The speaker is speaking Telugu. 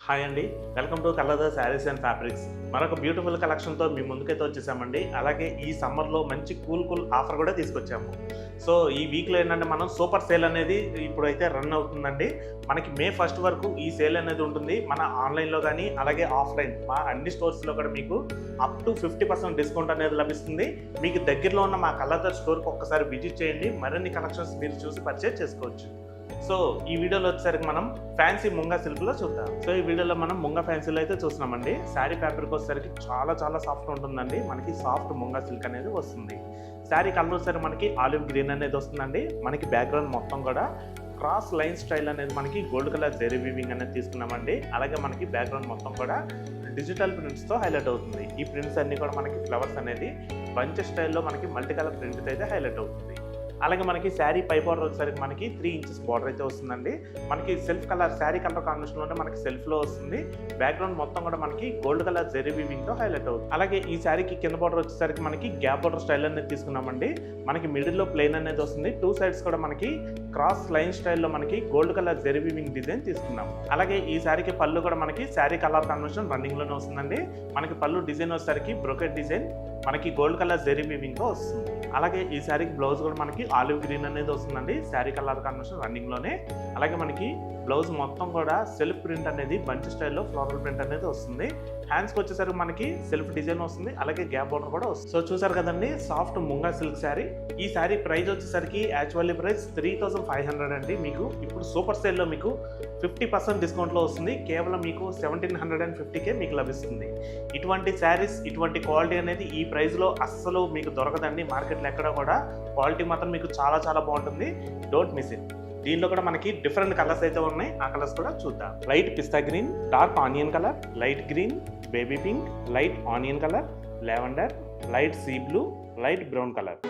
హాయ్ అండి, welcome to colour saris and fabrics. మరొక బ్యూటిఫుల్ కలెక్షన్తో మీ ముందుకైతే వచ్చేసామండి. అలాగే ఈ సమ్మర్లో మంచి కూల్ ఆఫర్ కూడా తీసుకొచ్చాము. సో ఈ వీక్లో ఏంటంటే మనం సూపర్ సేల్ అనేది ఇప్పుడైతే రన్ అవుతుందండి. మనకి మే 1 వరకు ఈ సేల్ అనేది ఉంటుంది. మన ఆన్లైన్లో కానీ అలాగే ఆఫ్లైన్ మా అన్ని స్టోర్స్లో కూడా మీకు అప్ టు 50% డిస్కౌంట్ అనేది లభిస్తుంది. మీకు దగ్గరలో ఉన్న మా కలర్ స్టోర్కి ఒక్కసారి విజిట్ చేయండి. మరిన్ని కలెక్షన్స్ మీరు చూసి పర్చేజ్ చేసుకోవచ్చు. సో ఈ వీడియోలో వచ్చేసరికి మనం ఫ్యాన్సీ ముంగా సిల్క్లో చూద్దాం. సో ఈ వీడియోలో మనం ముంగా ఫ్యాన్సీలో అయితే చూస్తున్నామండి. శారీ ఫ్యాబ్రిక్ వచ్చేసరికి చాలా సాఫ్ట్ ఉంటుందండి. మనకి సాఫ్ట్ ముంగా సిల్క్ అనేది వస్తుంది. శారీ కలర్ వచ్చేసరికి మనకి ఆలివ్ గ్రీన్ అనేది వస్తుందండి. మనకి బ్యాక్గ్రౌండ్ మొత్తం కూడా క్రాస్ లైన్ స్టైల్ అనేది మనకి గోల్డ్ కలర్ జెరీ వీవింగ్ అనేది తీసుకున్నామండి. అలాగే మనకి బ్యాక్గ్రౌండ్ మొత్తం కూడా డిజిటల్ ప్రింట్స్తో హైలైట్ అవుతుంది. ఈ ప్రింట్స్ అన్ని కూడా మనకి ఫ్లవర్స్ అనేది బంచ్ స్టైల్లో మనకి మల్టీ కలర్ ప్రింట్ అయితే హైలైట్ అవుతుంది. అలాగే మనకి శారీ పై బార్డర్ వచ్చేసరికి మనకి 3 ఇంచెస్ బార్డర్ అయితే వస్తుందండి. మనకి సెల్ఫ్ కలర్ శారీ కలర్ కాంబినేషన్లోనే మనకి సెల్ఫ్లో వస్తుంది. బ్యాక్గ్రౌండ్ మొత్తం కూడా మనకి గోల్డ్ కలర్ జెరీ వీవింగ్తో హైలైట్ అవుతుంది. అలాగే ఈ శారీకి కింద బార్డర్ వచ్చేసరికి మనకి గ్యాప్ బార్డర్ స్టైల్ అనేది తీసుకున్నామండి. మనకి మిడిల్లో ప్లెయిన్ అనేది వస్తుంది. 2 సైడ్స్ కూడా మనకి క్రాస్ లైన్ స్టైల్లో మనకి gold colour zari weaving design తీసుకున్నాం. అలాగే ఈ శారీకి పళ్ళు కూడా మనకి శారీ కలర్ కాంబినేషన్ రన్నింగ్లోనే వస్తుందండి. మనకి పళ్ళు డిజైన్ వచ్చేసరికి బ్రోకెట్ డిజైన్ మనకి గోల్డ్ కలర్ జెరీ వీవింగ్తో వస్తుంది. అలాగే ఈ శారీకి బ్లౌజ్ కూడా మనకి ఆలివ్ గ్రీన్ అనేది వస్తుందండి. శారీ కలర్ కాంబినేషన్ రన్నింగ్లోనే. అలాగే మనకి బ్లౌజ్ మొత్తం కూడా సెల్ఫ్ ప్రింట్ అనేది బంచ్ స్టైల్లో ఫ్లోరల్ ప్రింట్ అనేది వస్తుంది. హ్యాండ్స్కి వచ్చేసరికి మనకి సెల్ఫ్ డిజైన్ వస్తుంది. అలాగే గ్యాప్ బోర్డర్ కూడా వస్తుంది. సో చూసారు కదండి సాఫ్ట్ ముంగా సిల్క్ శారీ. ఈ శారీ ప్రైస్ వచ్చేసరికి యాక్చువల్లీ ప్రైస్ 3500 అండి. మీకు ఇప్పుడు సూపర్ సేల్లో మీకు 50% డిస్కౌంట్లో వస్తుంది. కేవలం మీకు 1750కే మీకు లభిస్తుంది. ఇటువంటి శారీస్ ఇటువంటి క్వాలిటీ అనేది ఈ ప్రైస్లో అస్సలు మీకు దొరకదండి. మార్కెట్లో ఎక్కడ కూడా క్వాలిటీ మాత్రం మీకు చాలా బాగుంటుంది. Don't miss it. దీనిలో కూడా మనకి డిఫరెంట్ కలర్స్ అయితే ఉన్నాయి. ఆ కలర్స్ కూడా చూద్దాం. Light pista green, dark onion colour, light green, baby pink, light onion colour, lavender, light sea blue, light brown colour.